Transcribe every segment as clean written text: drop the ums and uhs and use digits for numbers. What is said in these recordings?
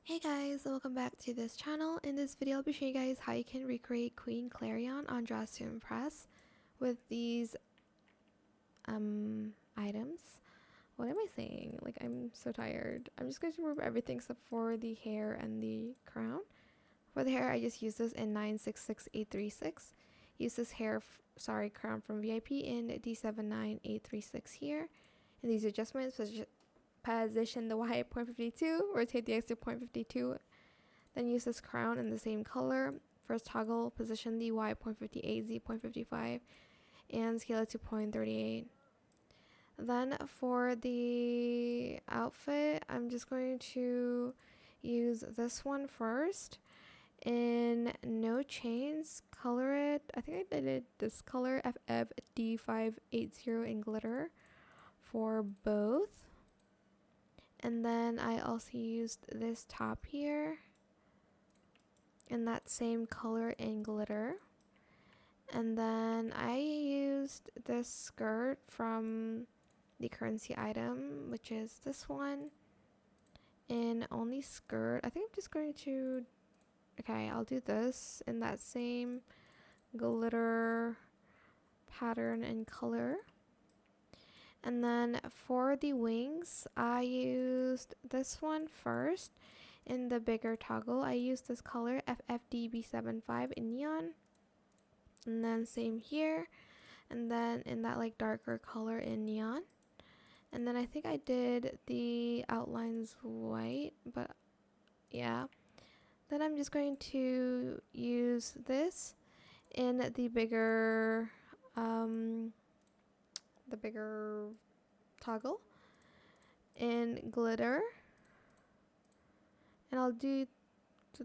Hey guys, welcome back to this channel. In this video, I'll be showing you guys how you can recreate Queen Clarion on Dress to Impress with these items. What am I saying? Like, I'm so tired. I'm just going to remove everything except for the hair and the crown. For the hair, I just use this in 966836. Use this crown from VIP in D79836 here. And these adjustments, position the Y at 0.52, rotate the X to 0.52, then use this crown in the same color. First toggle, position the Y at 0.58, Z 0.55, and scale it to 0.38. Then for the outfit, I'm just going to use this one first. In no chains, color it. I think I did this color, FFD580 in glitter for both. And then I also used this top here in that same color in glitter. And then I used this skirt from the currency item, which is this one, in only skirt. I think I'm just going to, okay, I'll do this in that same glitter pattern and color. And then for the wings, I used this one first in the bigger toggle. I used this color, FFDB75 in neon. And then same here. And then in that like darker color in neon. And then I think I did the outlines white, but yeah. Then I'm just going to use this in the bigger toggle in glitter, and I'll do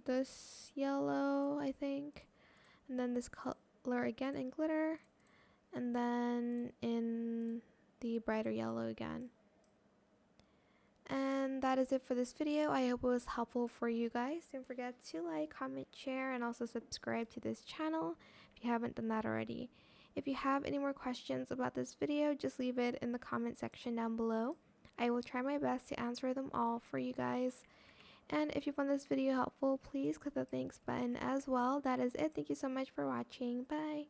this yellow, I think, and then this color again in glitter, and then in the brighter yellow again. And that is it for this video. I hope it was helpful for you guys. Don't forget to like, comment, share, and also subscribe to this channel if you haven't done that already. If you have any more questions about this video, just leave it in the comment section down below. I will try my best to answer them all for you guys. And if you found this video helpful, please click the thanks button as well. That is it. Thank you so much for watching. Bye.